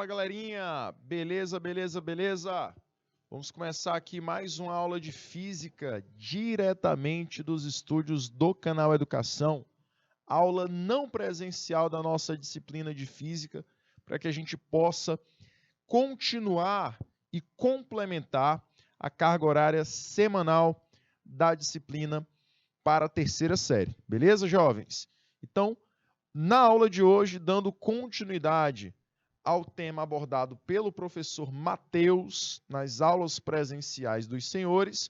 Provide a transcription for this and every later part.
Fala, galerinha! Beleza, beleza, beleza? Vamos começar aqui mais uma aula de física diretamente dos estúdios do canal Educação. Aula não presencial da nossa disciplina de física, para que a gente possa continuar e complementar a carga horária semanal da disciplina para a terceira série. Beleza, jovens? Então, na aula de hoje, dando continuidade ao tema abordado pelo professor Matheus nas aulas presenciais dos senhores,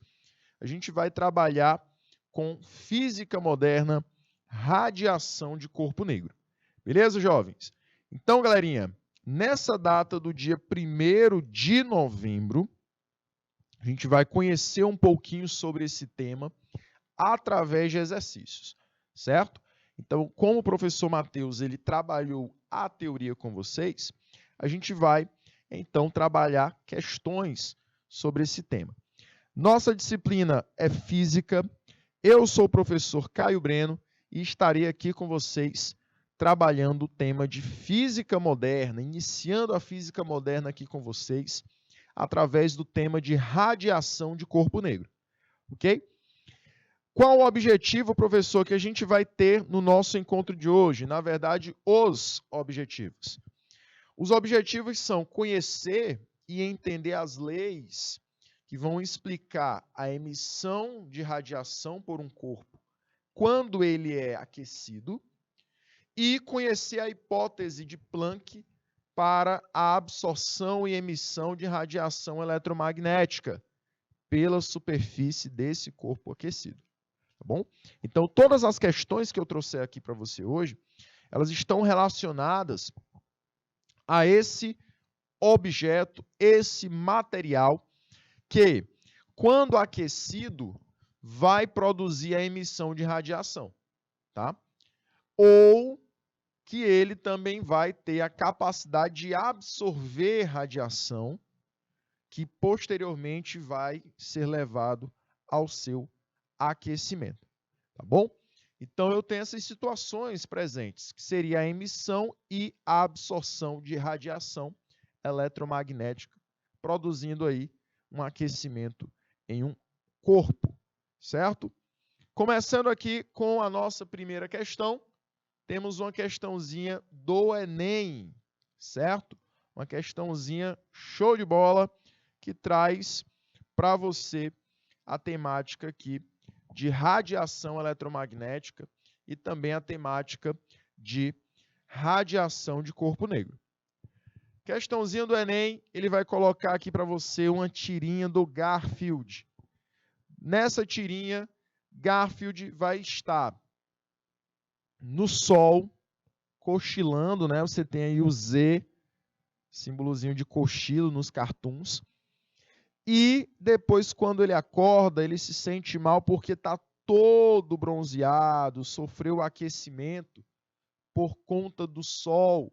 a gente vai trabalhar com física moderna, radiação de corpo negro. Beleza, jovens? Então, galerinha, nessa data do dia 1º de novembro, a gente vai conhecer um pouquinho sobre esse tema através de exercícios, certo? Então, como o professor Matheus ele trabalhou a teoria com vocês, a gente vai, então, trabalhar questões sobre esse tema. Nossa disciplina é física, eu sou o professor Caio Breno e estarei aqui com vocês trabalhando o tema de física moderna, iniciando a física moderna aqui com vocês, através do tema de radiação de corpo negro, ok? Qual o objetivo, professor, que a gente vai ter no nosso encontro de hoje? Na verdade, os objetivos. Os objetivos são conhecer e entender as leis que vão explicar a emissão de radiação por um corpo quando ele é aquecido e conhecer a hipótese de Planck para a absorção e emissão de radiação eletromagnética pela superfície desse corpo aquecido. Tá bom? Então, todas as questões que eu trouxer aqui para você hoje, elas estão relacionadas a esse objeto, esse material que, quando aquecido, vai produzir a emissão de radiação, tá? Ou que ele também vai ter a capacidade de absorver radiação, que posteriormente vai ser levado ao seu aquecimento, tá bom? Então, eu tenho essas situações presentes, que seria a emissão e a absorção de radiação eletromagnética, produzindo aí um aquecimento em um corpo, certo? Começando aqui com a nossa primeira questão, temos uma questãozinha do Enem, certo? Uma questãozinha show de bola que traz para você a temática aqui de radiação eletromagnética e também a temática de radiação de corpo negro. Questãozinha do Enem, ele vai colocar aqui para você uma tirinha do Garfield. Nessa tirinha, Garfield vai estar no sol, cochilando, né? Você tem aí o Z, símbolozinho de cochilo nos cartoons. E depois, quando ele acorda, ele se sente mal porque está todo bronzeado, sofreu aquecimento por conta do sol.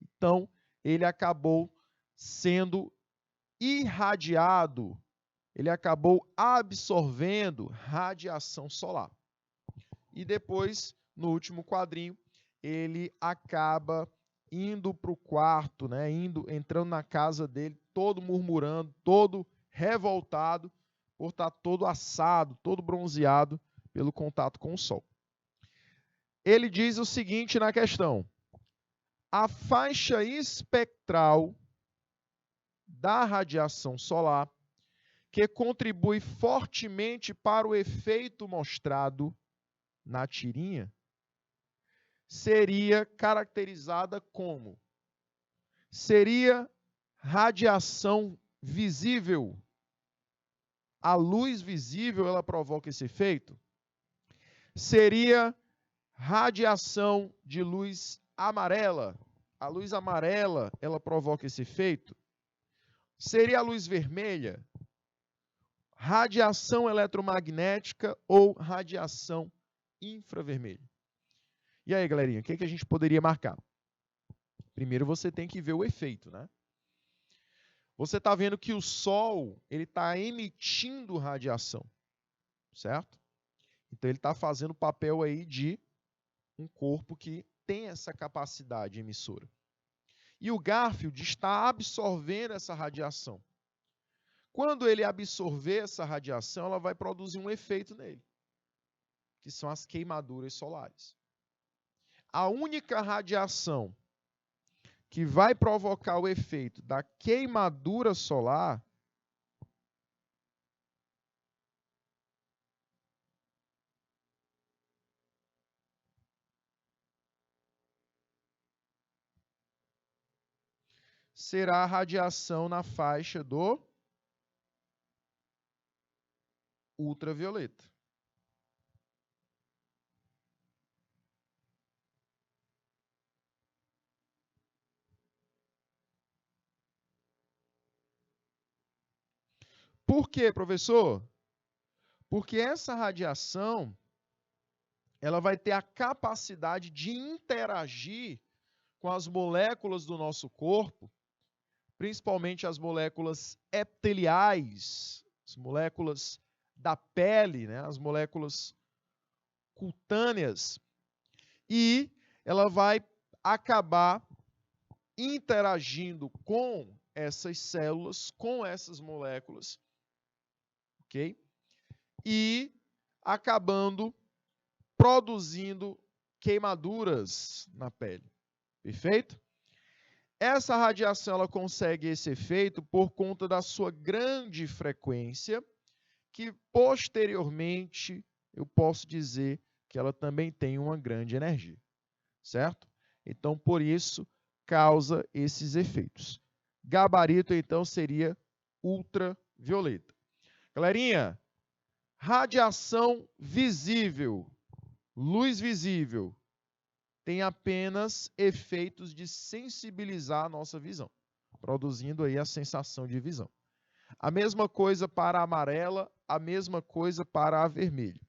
Então, ele acabou sendo irradiado, ele acabou absorvendo radiação solar. E depois, no último quadrinho, ele acaba indo para o quarto, né? Entrando na casa dele, todo murmurando, todo revoltado, por estar todo assado, todo bronzeado pelo contato com o sol. Ele diz o seguinte na questão: a faixa espectral da radiação solar, que contribui fortemente para o efeito mostrado na tirinha, seria caracterizada como? Seria radiação visível. A luz visível, ela provoca esse efeito? Seria radiação de luz amarela. A luz amarela, ela provoca esse efeito? Seria a luz vermelha? Radiação eletromagnética ou radiação infravermelha? E aí, galerinha, o que a gente poderia marcar? Primeiro você tem que ver o efeito, né? Você está vendo que o Sol ele está emitindo radiação, certo? Então ele está fazendo o papel aí de um corpo que tem essa capacidade emissora. E o Garfield está absorvendo essa radiação. Quando ele absorver essa radiação, ela vai produzir um efeito nele, que são as queimaduras solares. A única radiação que vai provocar o efeito da queimadura solar será a radiação na faixa do ultravioleta. Por quê, professor? Porque essa radiação ela vai ter a capacidade de interagir com as moléculas do nosso corpo, principalmente as moléculas epiteliais, as moléculas da pele, né, as moléculas cutâneas, e ela vai acabar interagindo com essas células, com essas moléculas, ok? E acabando produzindo queimaduras na pele. Perfeito? Essa radiação ela consegue esse efeito por conta da sua grande frequência, que posteriormente eu posso dizer que ela também tem uma grande energia, certo? Então, por isso, causa esses efeitos. Gabarito, então, seria ultravioleta. Galerinha, radiação visível, luz visível, tem apenas efeitos de sensibilizar a nossa visão, produzindo aí a sensação de visão. A mesma coisa para a amarela, a mesma coisa para a vermelha.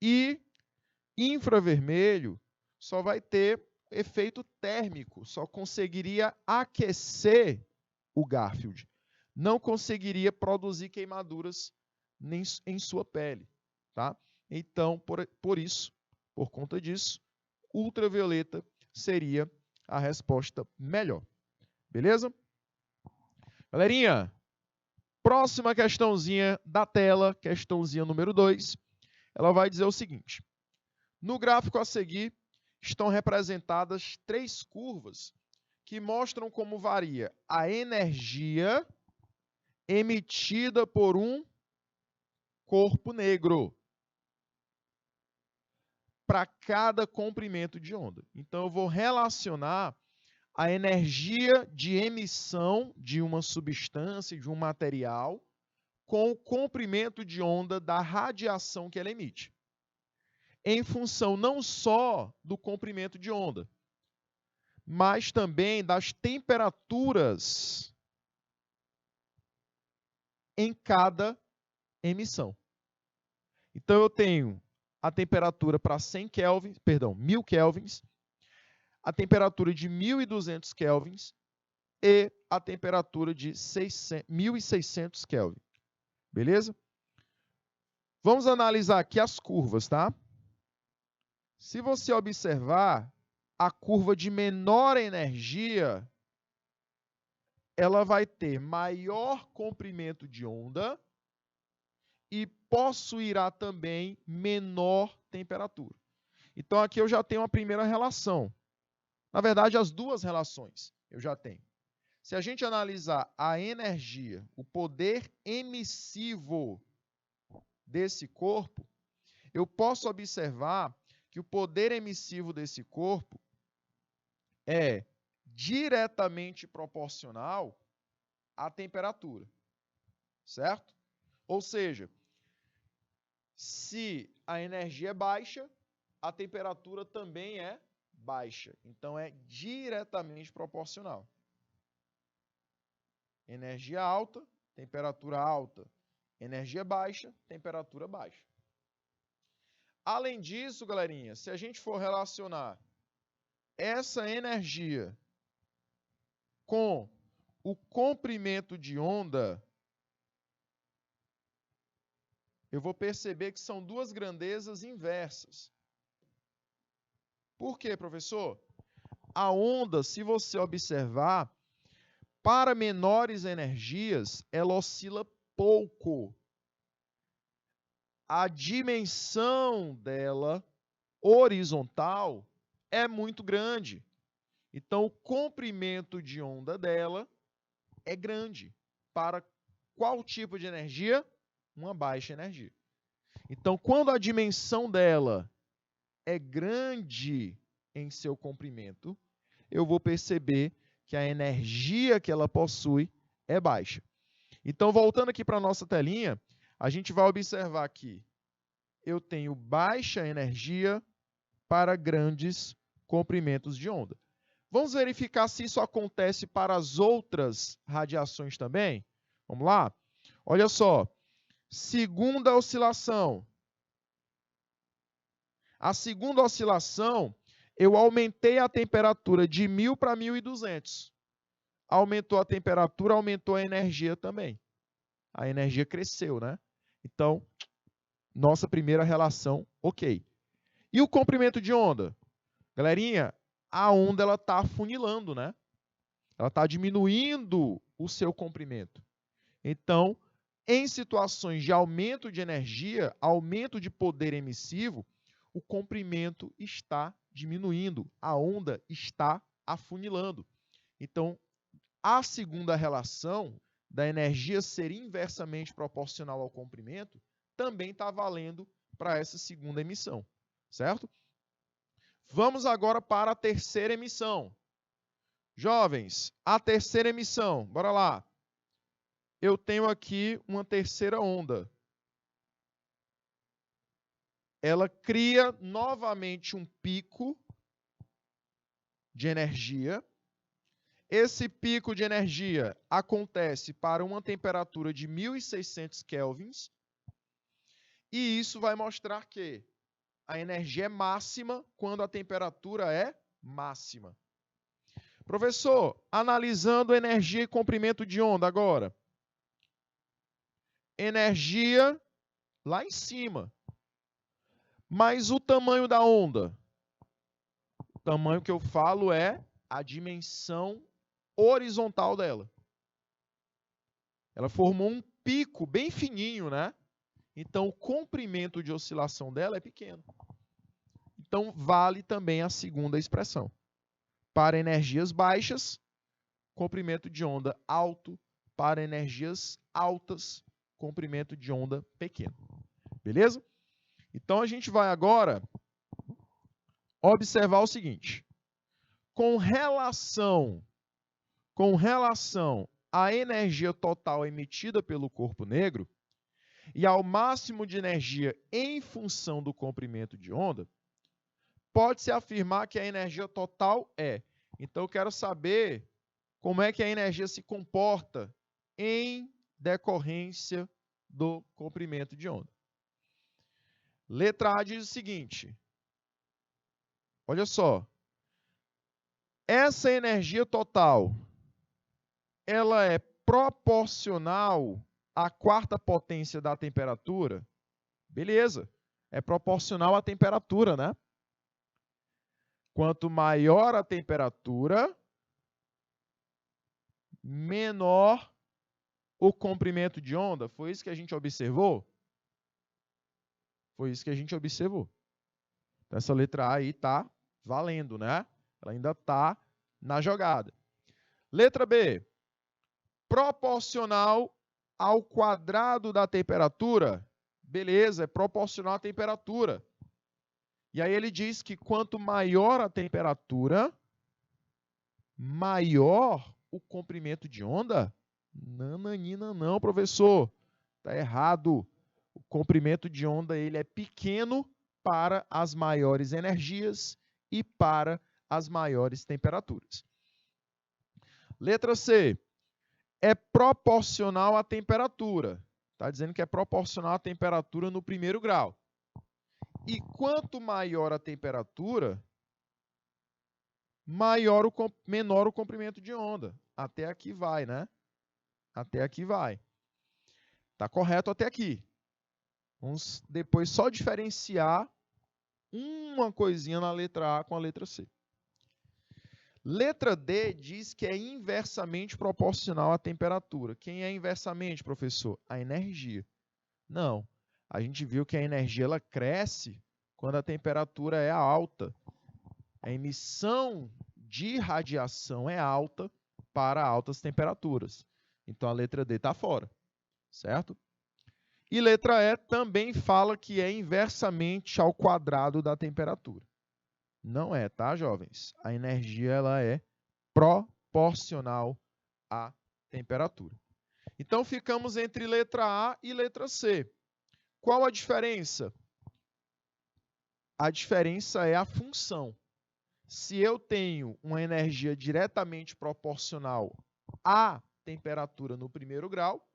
E infravermelho só vai ter efeito térmico, só conseguiria aquecer o Garfield. Não conseguiria produzir queimaduras nem em sua pele, tá? Então, por conta disso, ultravioleta seria a resposta melhor. Beleza? Galerinha, próxima questãozinha da tela, questãozinha número 2, ela vai dizer o seguinte: no gráfico a seguir estão representadas 3 curvas que mostram como varia a energia emitida por um corpo negro para cada comprimento de onda. Então, eu vou relacionar a energia de emissão de uma substância, de um material, com o comprimento de onda da radiação que ela emite, em função não só do comprimento de onda, mas também das temperaturas em cada emissão. Então, eu tenho a temperatura para 100 kelvins, perdão, 1000 kelvins, a temperatura de 1200 kelvins e a temperatura de 1600 kelvin. Beleza? Vamos analisar aqui as curvas, tá? Se você observar, a curva de menor energia, ela vai ter maior comprimento de onda e possuirá também menor temperatura. Então, aqui eu já tenho a primeira relação. Na verdade, as duas relações eu já tenho. Se a gente analisar a energia, o poder emissivo desse corpo, eu posso observar que o poder emissivo desse corpo é diretamente proporcional à temperatura, certo? Ou seja, se a energia é baixa, a temperatura também é baixa. Então, é diretamente proporcional. Energia alta, temperatura alta. Energia baixa, temperatura baixa. Além disso, galerinha, se a gente for relacionar essa energia com o comprimento de onda, eu vou perceber que são duas grandezas inversas. Por quê, professor? a onda, se você observar, para menores energias, ela oscila pouco. A dimensão dela, horizontal, é muito grande. Então, o comprimento de onda dela é grande. Para qual tipo de energia? Uma baixa energia. Então, quando a dimensão dela é grande em seu comprimento, eu vou perceber que a energia que ela possui é baixa. Então, voltando aqui para a nossa telinha, a gente vai observar que eu tenho baixa energia para grandes comprimentos de onda. Vamos verificar se isso acontece para as outras radiações também? Vamos lá? Olha só. Segunda oscilação. A segunda oscilação, eu aumentei a temperatura de 1000 para 1200. Aumentou a temperatura, aumentou a energia também. A energia cresceu, né? Então, nossa primeira relação, ok. E o comprimento de onda? Galerinha, a onda está afunilando, né? Ela está diminuindo o seu comprimento. Então, em situações de aumento de energia, aumento de poder emissivo, o comprimento está diminuindo, a onda está afunilando. Então, a segunda relação da energia ser inversamente proporcional ao comprimento também está valendo para essa segunda emissão, certo? Vamos agora para a terceira emissão. Jovens, a terceira emissão, bora lá. Eu tenho aqui uma terceira onda. Ela cria novamente um pico de energia. Esse pico de energia acontece para uma temperatura de 1600 kelvins. E isso vai mostrar que a energia é máxima quando a temperatura é máxima. Professor, analisando energia e comprimento de onda agora. Energia lá em cima. Mas o tamanho da onda? O tamanho que eu falo é a dimensão horizontal dela. Ela formou um pico bem fininho, né? Então, o comprimento de oscilação dela é pequeno. Então, vale também a segunda expressão. Para energias baixas, comprimento de onda alto. Para energias altas, comprimento de onda pequeno. Beleza? Então, a gente vai agora observar o seguinte. Com relação à energia total emitida pelo corpo negro e ao máximo de energia em função do comprimento de onda, pode-se afirmar que a energia total é. Então, eu quero saber como é que a energia se comporta em decorrência do comprimento de onda. Letra A diz o seguinte. Olha só. Essa energia total, ela é proporcional à quarta potência da temperatura? Beleza. É proporcional à temperatura, né? Quanto maior a temperatura, menor o comprimento de onda. Foi isso que a gente observou? Foi isso que a gente observou. Então, essa letra A aí está valendo, né? Ela ainda está na jogada. Letra B. Proporcional ao quadrado da temperatura. Beleza, é proporcional à temperatura. E aí ele diz que quanto maior a temperatura, maior o comprimento de onda? Nananina não, professor. Está errado. O comprimento de onda ele é pequeno para as maiores energias e para as maiores temperaturas. Letra C. É proporcional à temperatura. Está dizendo que é proporcional à temperatura no primeiro grau. E quanto maior a temperatura, menor o comprimento de onda. Até aqui vai, né? Até aqui vai. Está correto até aqui. Vamos depois só diferenciar uma coisinha na letra A com a letra C. Letra D diz que é inversamente proporcional à temperatura. Quem é inversamente, professor? A energia. Não. A gente viu que a energia ela cresce quando a temperatura é alta. A emissão de radiação é alta para altas temperaturas. Então, a letra D está fora, certo? E letra E também fala que é inversamente ao quadrado da temperatura. Não é, tá, jovens? A energia ela é proporcional à temperatura. Então, ficamos entre letra A e letra C. Qual a diferença? A diferença é a função. Se eu tenho uma energia diretamente proporcional à temperatura no primeiro grau,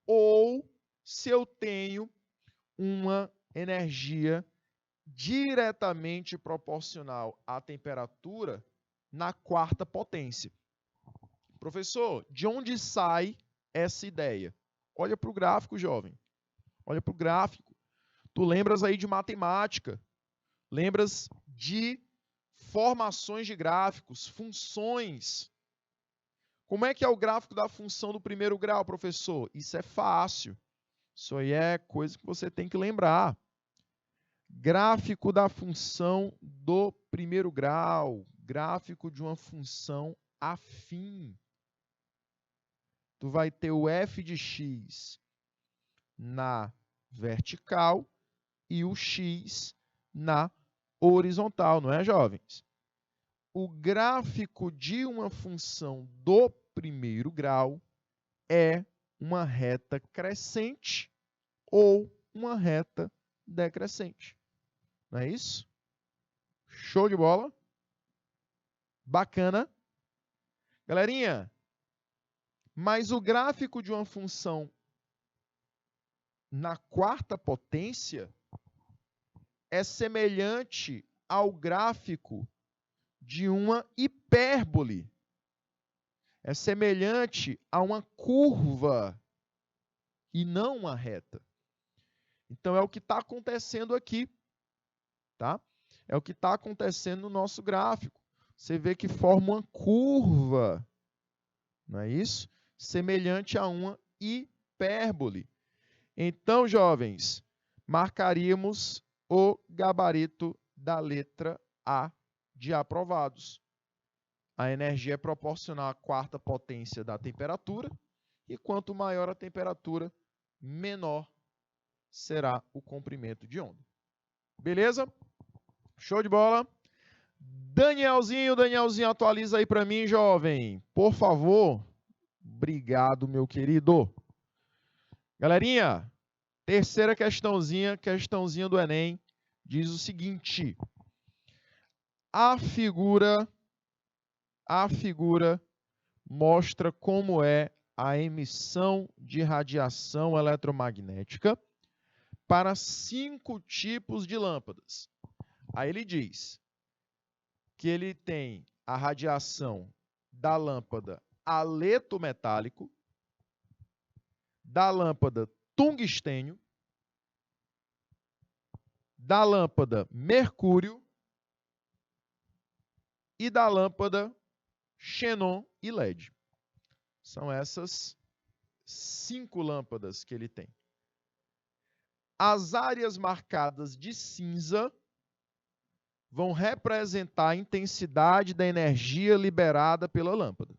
ou se eu tenho uma energia diretamente proporcional à temperatura na quarta potência. Professor, de onde sai essa ideia? Olha para o gráfico, jovem. Olha para o gráfico. Tu lembras aí de matemática. Lembras de formações de gráficos, funções. Como é que é o gráfico da função do primeiro grau, professor? Isso é fácil. Isso aí é coisa que você tem que lembrar. Gráfico da função do primeiro grau. Gráfico de uma função afim. Tu vai ter o f de x na vertical e o x na horizontal, não é, jovens? O gráfico de uma função do primeiro grau é uma reta crescente ou uma reta decrescente. Não é isso? Show de bola? Bacana. Galerinha, mas o gráfico de uma função na quarta potência é semelhante ao gráfico de uma hipérbole. É semelhante a uma curva e não uma reta. Então, é o que está acontecendo aqui. Tá? É o que está acontecendo no nosso gráfico. Você vê que forma uma curva, não é isso? Semelhante a uma hipérbole. Então, jovens, marcaríamos o gabarito da letra A de aprovados. A energia é proporcional à quarta potência da temperatura, e quanto maior a temperatura, menor será o comprimento de onda. Beleza? Show de bola? Danielzinho, atualiza aí para mim, jovem. Por favor. Obrigado, meu querido. Galerinha, terceira questãozinha do Enem, diz o seguinte. A figura mostra como é a emissão de radiação eletromagnética para 5 tipos de lâmpadas. Aí ele diz que ele tem a radiação da lâmpada haleto metálico, da lâmpada tungstênio, da lâmpada mercúrio e da lâmpada xenon e LED. São essas 5 lâmpadas que ele tem. As áreas marcadas de cinza vão representar a intensidade da energia liberada pela lâmpada.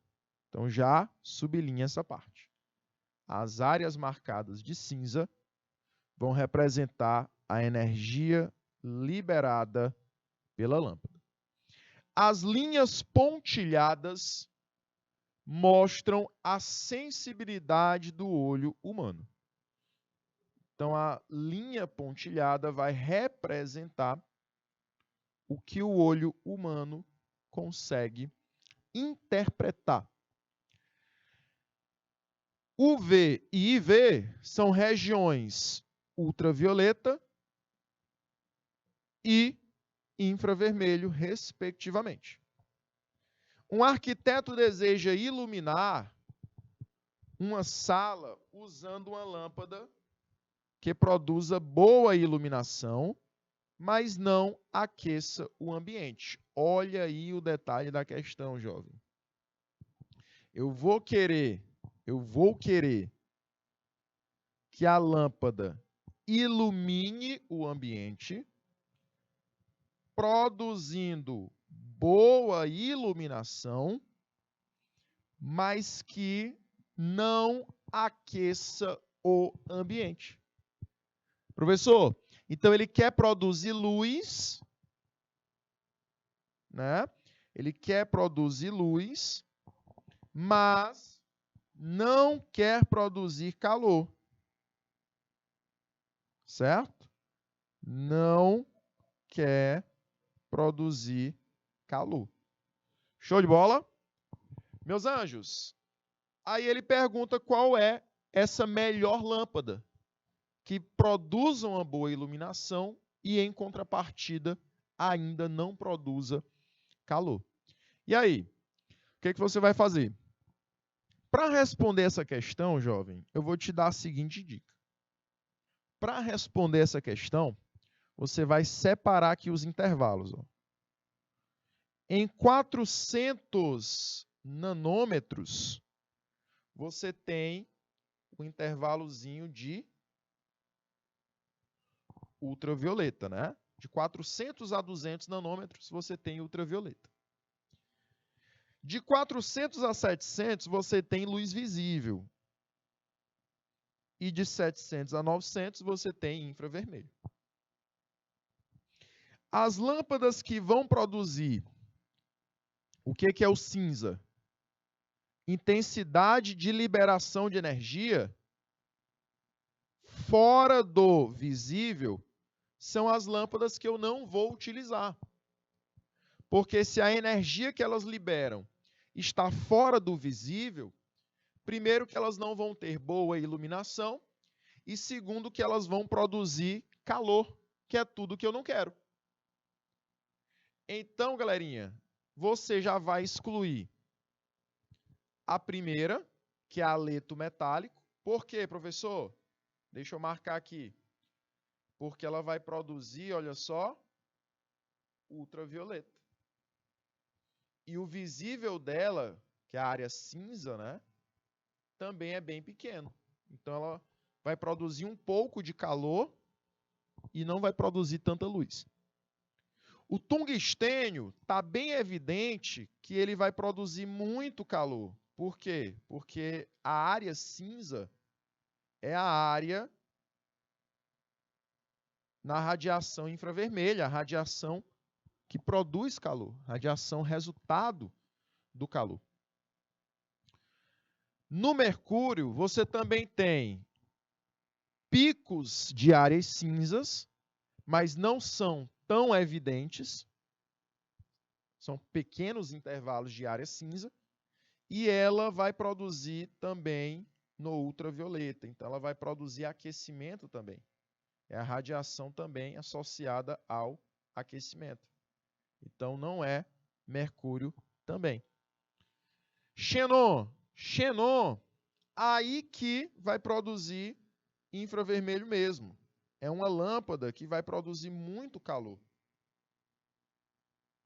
Então, já sublinha essa parte. As áreas marcadas de cinza vão representar a energia liberada pela lâmpada. As linhas pontilhadas mostram a sensibilidade do olho humano. Então, a linha pontilhada vai representar o que o olho humano consegue interpretar. UV e IV são regiões ultravioleta e infravermelho, respectivamente. Um arquiteto deseja iluminar uma sala usando uma lâmpada que produza boa iluminação mas não aqueça o ambiente. Olha aí o detalhe da questão, jovem. Eu vou querer que a lâmpada ilumine o ambiente, produzindo boa iluminação, mas que não aqueça o ambiente. Professor, então ele quer produzir luz, né? Ele quer produzir luz, mas não quer produzir calor. Certo? Não quer produzir calor. Show de bola? Meus anjos, aí ele pergunta qual é essa melhor lâmpada que produz uma boa iluminação e, em contrapartida, ainda não produza calor. E aí, o que você vai fazer? Para responder essa questão, jovem, eu vou te dar a seguinte dica. Para responder essa questão, você vai separar aqui os intervalos. Ó. Em 400 nanômetros, você tem o intervalozinho de ultravioleta, né? De 400 a 200 nanômetros, você tem ultravioleta. De 400 a 700, você tem luz visível. E de 700 a 900, você tem infravermelho. As lâmpadas que vão produzir, o que é o cinza? Intensidade de liberação de energia fora do visível são as lâmpadas que eu não vou utilizar. Porque se a energia que elas liberam está fora do visível, primeiro que elas não vão ter boa iluminação e segundo que elas vão produzir calor, que é tudo que eu não quero. Então, galerinha, você já vai excluir a primeira, que é aleto metálico. Por quê, professor? Deixa eu marcar aqui. Porque ela vai produzir, olha só, ultravioleta. E o visível dela, que é a área cinza, né, também é bem pequeno. Então ela vai produzir um pouco de calor e não vai produzir tanta luz. O tungstênio está bem evidente que ele vai produzir muito calor. Por quê? Porque a área cinza é a área na radiação infravermelha, a radiação que produz calor, radiação resultado do calor. No Mercúrio, você também tem picos de áreas cinzas, mas não são tão evidentes. São pequenos intervalos de área cinza. E ela vai produzir também no ultravioleta. Então, ela vai produzir aquecimento também. É a radiação também associada ao aquecimento. Então, não é Mercúrio também. Xenon. Xenon, aí que vai produzir infravermelho mesmo. É uma lâmpada que vai produzir muito calor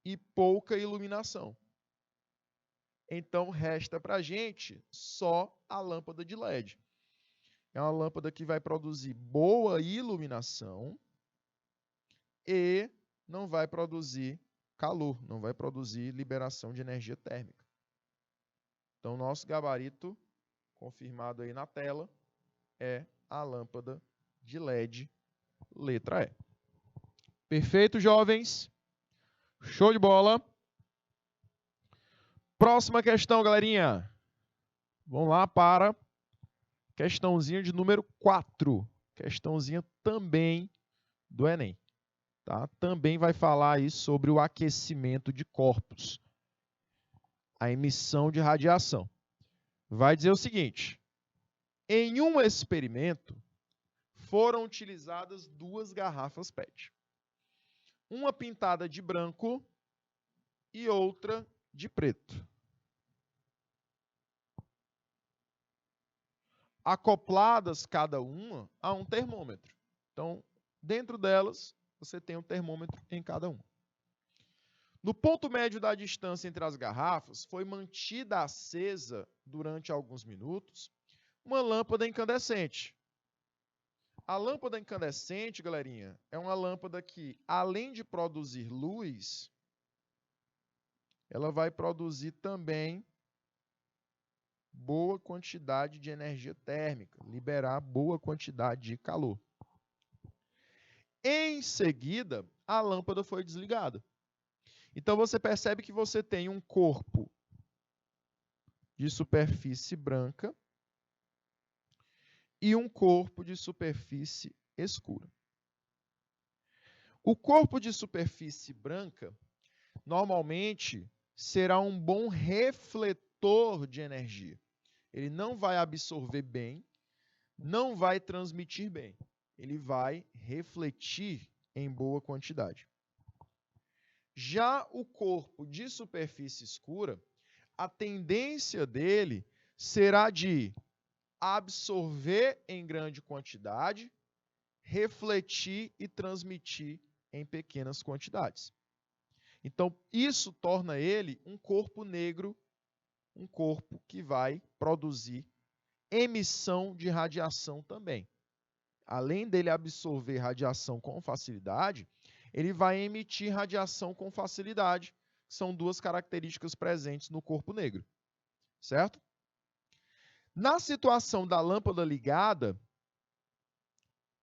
e pouca iluminação. Então, resta para a gente só a lâmpada de LED. É uma lâmpada que vai produzir boa iluminação e não vai produzir calor, não vai produzir liberação de energia térmica. Então, nosso gabarito, confirmado aí na tela, é a lâmpada de LED, letra E. Perfeito, jovens? Show de bola! Próxima questão, galerinha. Vamos lá para questãozinha de número 4. Questãozinha também do Enem. Tá? Também vai falar aí sobre o aquecimento de corpos. A emissão de radiação. Vai dizer o seguinte. Em um experimento, foram utilizadas 2 garrafas PET. Uma pintada de branco e outra de preto. Acopladas cada uma a um termômetro. Então, dentro delas, você tem um termômetro em cada um. No ponto médio da distância entre as garrafas, foi mantida acesa durante alguns minutos uma lâmpada incandescente. A lâmpada incandescente, galerinha, é uma lâmpada que, além de produzir luz, ela vai produzir também boa quantidade de energia térmica, liberar boa quantidade de calor. Em seguida, a lâmpada foi desligada. Então, você percebe que você tem um corpo de superfície branca e um corpo de superfície escura. O corpo de superfície branca, normalmente, será um bom refletor de energia. Ele não vai absorver bem, não vai transmitir bem. Ele vai refletir em boa quantidade. Já o corpo de superfície escura, a tendência dele será de absorver em grande quantidade, refletir e transmitir em pequenas quantidades. Então, isso torna ele um corpo negro, um corpo que vai produzir emissão de radiação também. Além dele absorver radiação com facilidade, ele vai emitir radiação com facilidade. São duas características presentes no corpo negro, certo? Na situação da lâmpada ligada,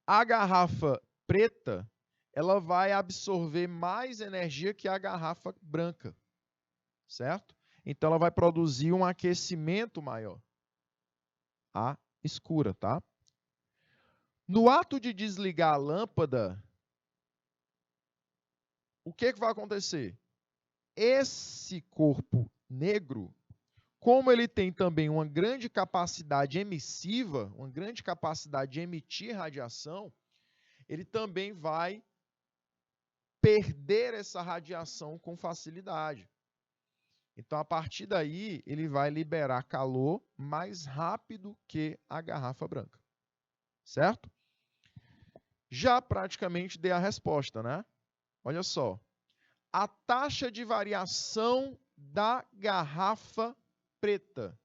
a garrafa preta, ela vai absorver mais energia que a garrafa branca, certo? Então, ela vai produzir um aquecimento maior. A escura, tá? No ato de desligar a lâmpada, o que vai acontecer? Esse corpo negro, como ele tem também uma grande capacidade emissiva, uma grande capacidade de emitir radiação, ele também vai perder essa radiação com facilidade. Então, a partir daí, ele vai liberar calor mais rápido que a garrafa branca. Certo? Já praticamente dei a resposta, né? Olha só. A taxa de variação da garrafa preta.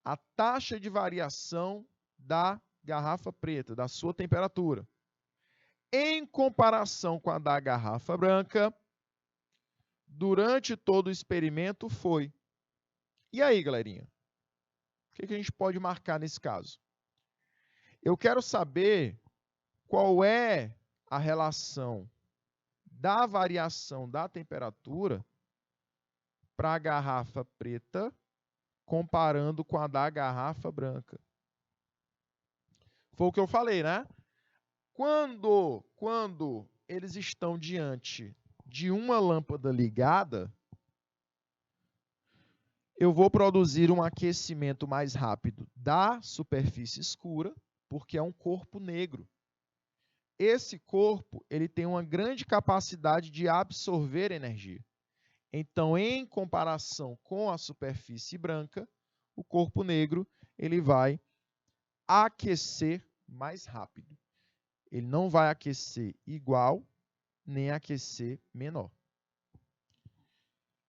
A taxa de variação da garrafa preta, da sua temperatura. Em comparação com a da garrafa branca, durante todo o experimento foi. E aí, galerinha? O que a gente pode marcar nesse caso? Eu quero saber qual é a relação da variação da temperatura para a garrafa preta comparando com a da garrafa branca. Foi o que eu falei, né? Quando eles estão diante de uma lâmpada ligada, eu vou produzir um aquecimento mais rápido da superfície escura, porque é um corpo negro. Esse corpo, ele tem uma grande capacidade de absorver energia. Então, em comparação com a superfície branca, o corpo negro, ele vai aquecer mais rápido. Ele não vai aquecer igual, nem aquecer menor.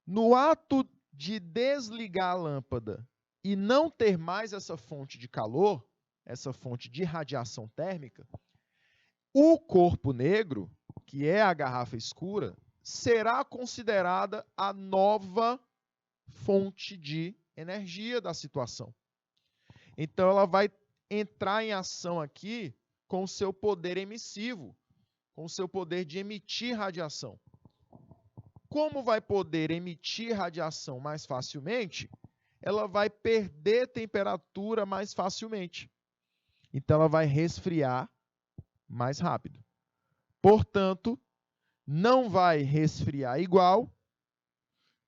No ato de desligar a lâmpada e não ter mais essa fonte de calor, essa fonte de radiação térmica, o corpo negro, que é a garrafa escura, será considerada a nova fonte de energia da situação. Então, ela vai entrar em ação aqui com o seu poder emissivo, com o seu poder de emitir radiação. Como vai poder emitir radiação mais facilmente, ela vai perder temperatura mais facilmente. Então, ela vai resfriar mais rápido. Portanto, não vai resfriar igual,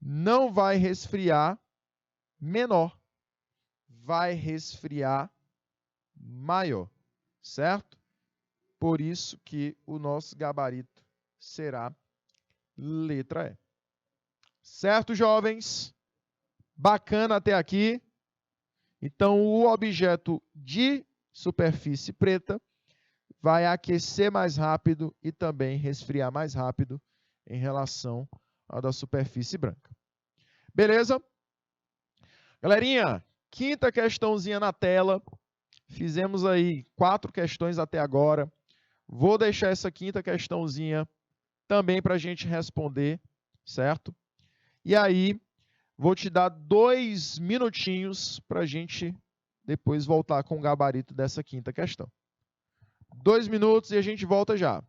não vai resfriar menor, vai resfriar maior, certo? Por isso que o nosso gabarito será letra E. Certo, jovens? Bacana até aqui. Então, o objeto de superfície preta vai aquecer mais rápido e também resfriar mais rápido em relação ao da superfície branca. Beleza? Galerinha, quinta questãozinha na tela. Fizemos aí 4 questões até agora. Vou deixar essa quinta questãozinha também para a gente responder, certo? E aí, vou te dar 2 minutinhos para a gente depois voltar com o gabarito dessa quinta questão. 2 minutos e a gente volta já.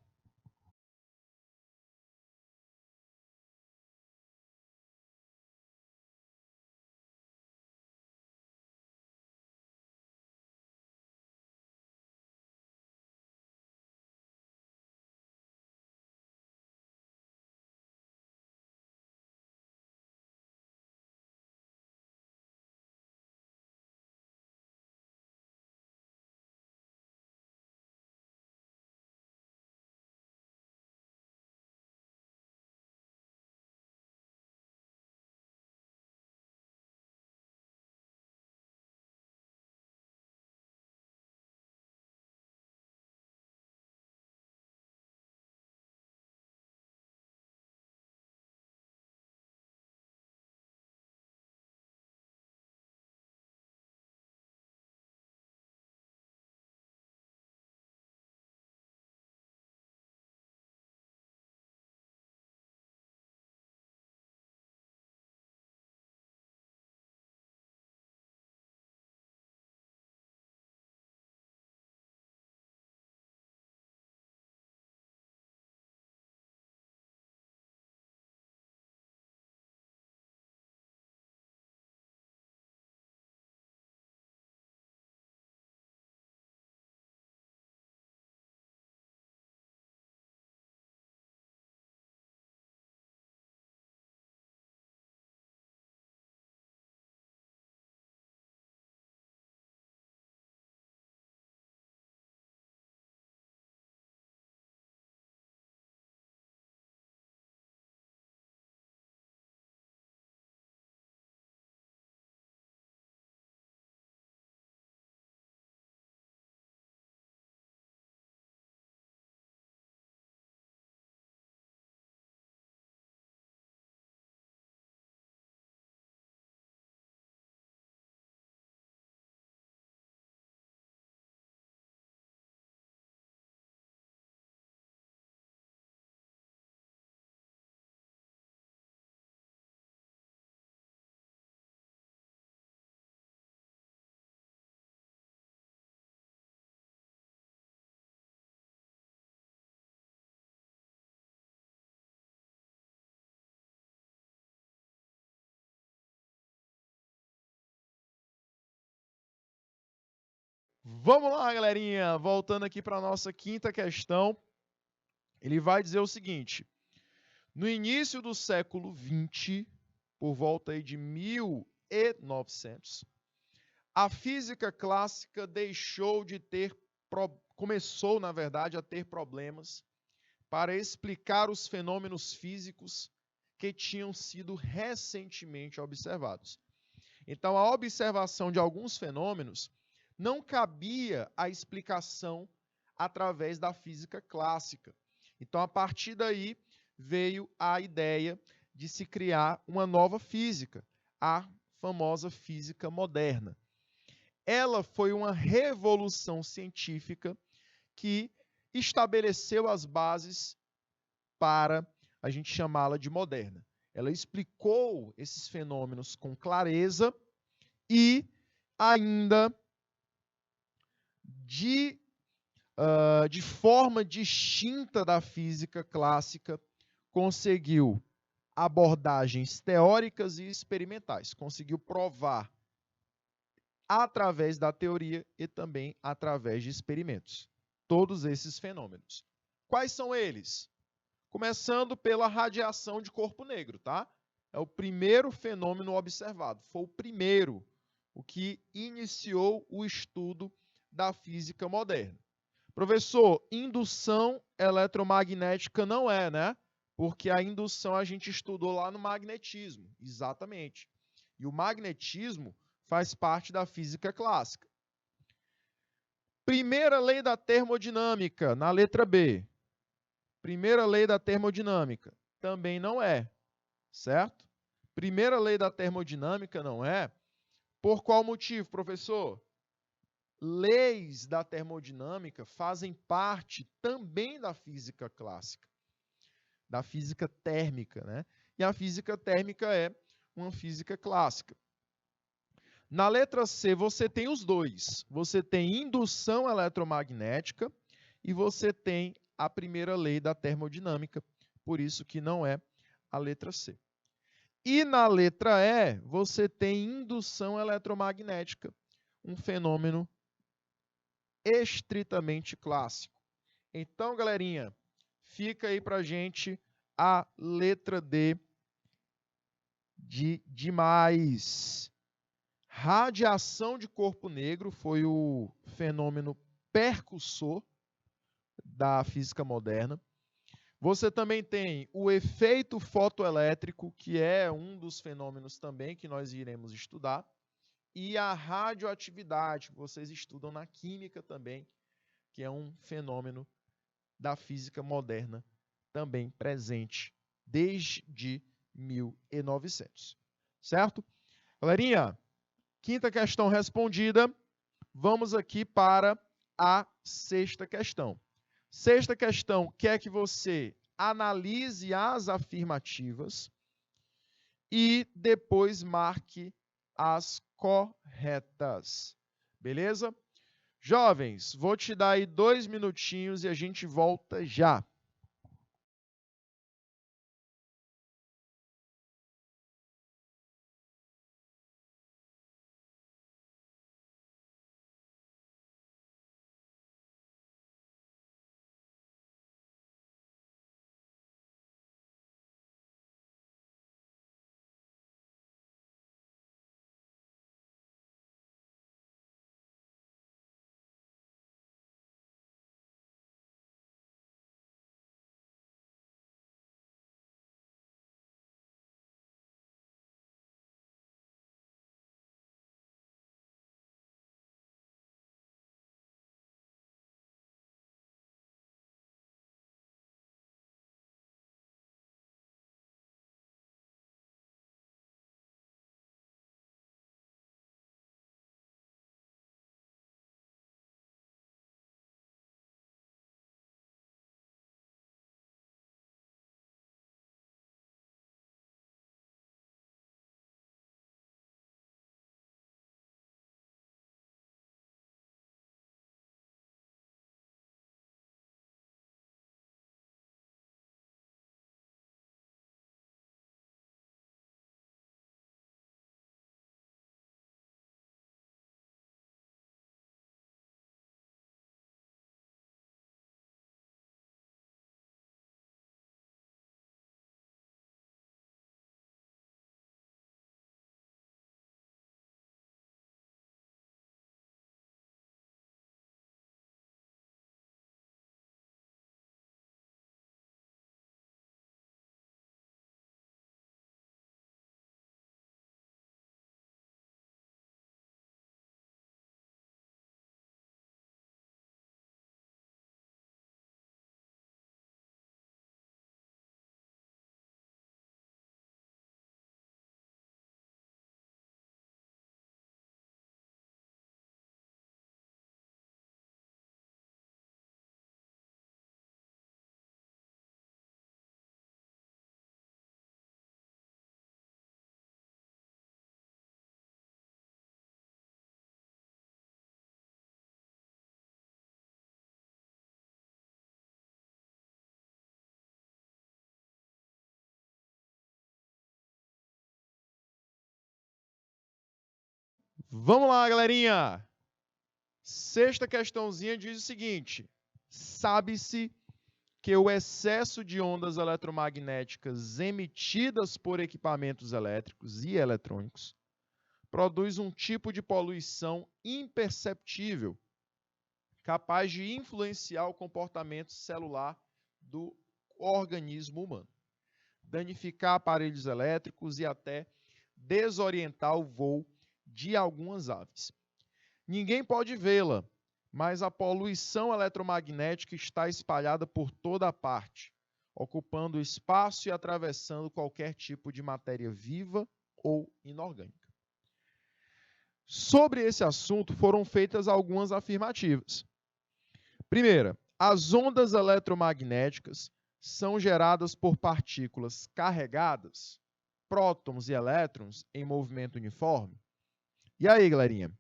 Vamos lá, galerinha. Voltando aqui para a nossa quinta questão. Ele vai dizer o seguinte. No início do século XX, por volta aí de 1900, a física clássica começou, na verdade, a ter problemas para explicar os fenômenos físicos que tinham sido recentemente observados. Então, a observação de alguns fenômenos não cabia a explicação através da física clássica. Então, a partir daí, veio a ideia de se criar uma nova física, a famosa física moderna. Ela foi uma revolução científica que estabeleceu as bases para a gente chamá-la de moderna. Ela explicou esses fenômenos com clareza e ainda de forma distinta da física clássica, conseguiu abordagens teóricas e experimentais, conseguiu provar através da teoria e também através de experimentos todos esses fenômenos. Quais são eles? Começando pela radiação de corpo negro, tá? É o primeiro fenômeno observado, foi o primeiro, o que iniciou o estudo da física moderna. Professor, indução eletromagnética não é, né? Porque a indução a gente estudou lá no magnetismo, exatamente. E o magnetismo faz parte da física clássica. Primeira lei da termodinâmica, na letra B. Primeira lei da termodinâmica, também não é, certo? Primeira lei da termodinâmica não é. Por qual motivo, professor? Leis da termodinâmica fazem parte também da física clássica, da física térmica, né? E a física térmica é uma física clássica. Na letra C, você tem os dois. Você tem indução eletromagnética e você tem a primeira lei da termodinâmica. Por isso que não é a letra C. E na letra E, você tem indução eletromagnética, um fenômeno estritamente clássico. Então, galerinha, fica aí para a gente a letra D de demais. Radiação de corpo negro foi o fenômeno percussor da física moderna. Você também tem o efeito fotoelétrico, que é um dos fenômenos também que nós iremos estudar, e a radioatividade, que vocês estudam na química também, que é um fenômeno da física moderna também presente desde 1900. Certo? Galerinha, quinta questão respondida. Vamos aqui para a sexta questão. Sexta questão quer que você analise as afirmativas e depois marque as corretas. Beleza? Jovens, vou te dar aí 2 minutinhos e a gente volta já. Vamos lá, galerinha. Sexta questãozinha diz o seguinte: sabe-se que o excesso de ondas eletromagnéticas emitidas por equipamentos elétricos e eletrônicos produz um tipo de poluição imperceptível, capaz de influenciar o comportamento celular do organismo humano, danificar aparelhos elétricos e até desorientar o voo de algumas aves. Ninguém pode vê-la, mas a poluição eletromagnética está espalhada por toda a parte, ocupando espaço e atravessando qualquer tipo de matéria viva ou inorgânica. Sobre esse assunto foram feitas algumas afirmativas. Primeira, as ondas eletromagnéticas são geradas por partículas carregadas, prótons e elétrons em movimento uniforme. E aí, galerinha?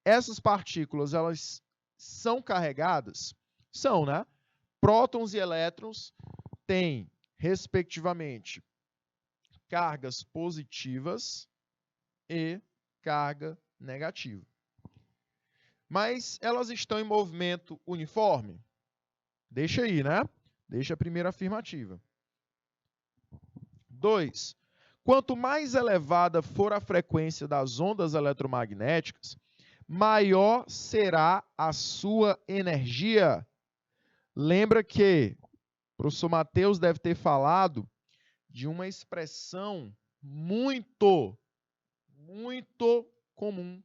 Essas partículas, elas são carregadas? São, né? Prótons e elétrons têm, respectivamente, cargas positivas e carga negativa. Mas elas estão em movimento uniforme? Deixa aí, né? Deixa a primeira afirmativa. 2. Quanto mais elevada for a frequência das ondas eletromagnéticas, maior será a sua energia. Lembra que o professor Matheus deve ter falado de uma expressão muito comum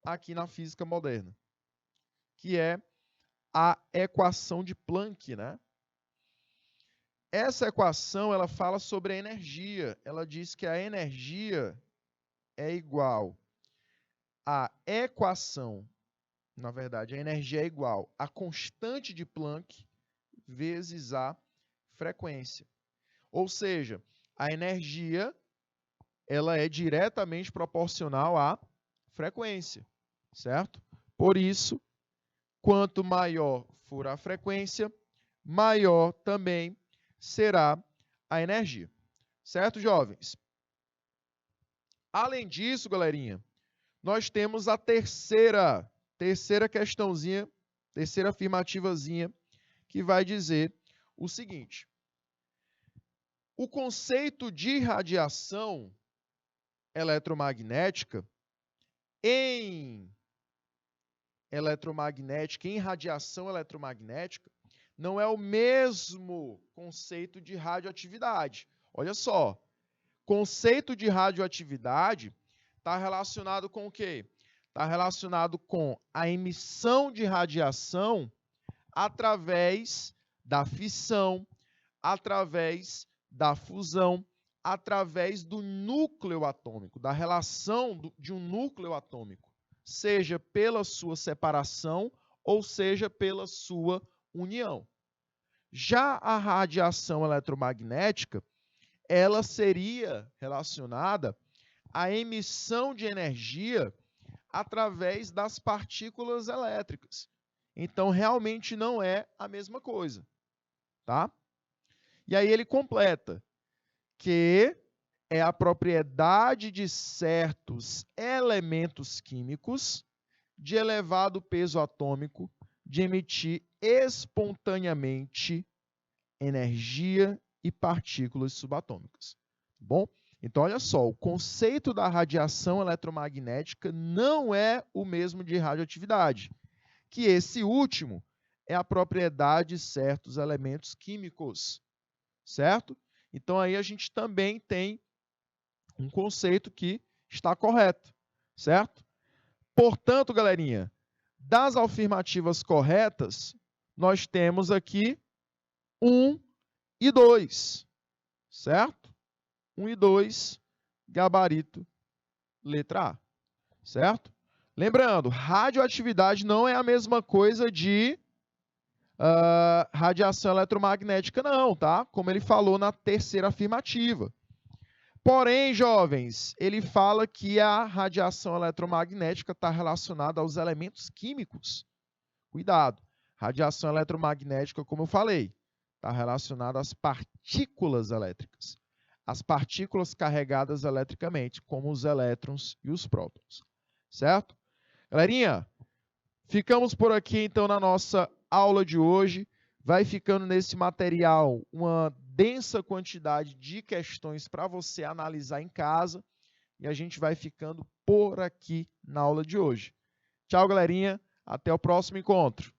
aqui na física moderna, que é a equação de Planck, né? Essa equação, ela fala sobre a energia. Ela diz que a energia é igual à equação, na verdade, a energia é igual à constante de Planck vezes a frequência. Ou seja, a energia, ela é diretamente proporcional à frequência, certo? Por isso, quanto maior for a frequência, maior também será a energia. Certo, jovens? Além disso, galerinha, nós temos a terceira questãozinha, terceira afirmativazinha, que vai dizer o seguinte: o conceito de radiação eletromagnética em radiação eletromagnética, não é o mesmo conceito de radioatividade. Olha só, conceito de radioatividade está relacionado com o quê? Está relacionado com a emissão de radiação através da fissão, através da fusão, através do núcleo atômico, da relação de um núcleo atômico, seja pela sua separação ou seja pela sua união. Já a radiação eletromagnética, ela seria relacionada à emissão de energia através das partículas elétricas. Então, realmente não é a mesma coisa, tá? E aí ele completa que é a propriedade de certos elementos químicos de elevado peso atômico de emitir espontaneamente energia e partículas subatômicas. Bom, então olha só, o conceito da radiação eletromagnética não é o mesmo de radioatividade, que esse último é a propriedade de certos elementos químicos, certo? Então aí a gente também tem um conceito que está correto, certo? Portanto, galerinha, das afirmativas corretas, nós temos aqui 1 e 2, certo? 1 e 2, gabarito, letra A, certo? Lembrando, radioatividade não é a mesma coisa de radiação eletromagnética, não, tá? Como ele falou na terceira afirmativa. Porém, jovens, ele fala que a radiação eletromagnética está relacionada aos elementos químicos. Cuidado, radiação eletromagnética, como eu falei, está relacionada às partículas elétricas. As partículas carregadas eletricamente, como os elétrons e os prótons. Certo? Galerinha, ficamos por aqui então na nossa aula de hoje. Vai ficando nesse material uma densa quantidade de questões para você analisar em casa. E a gente vai ficando por aqui na aula de hoje. Tchau, galerinha. Até o próximo encontro.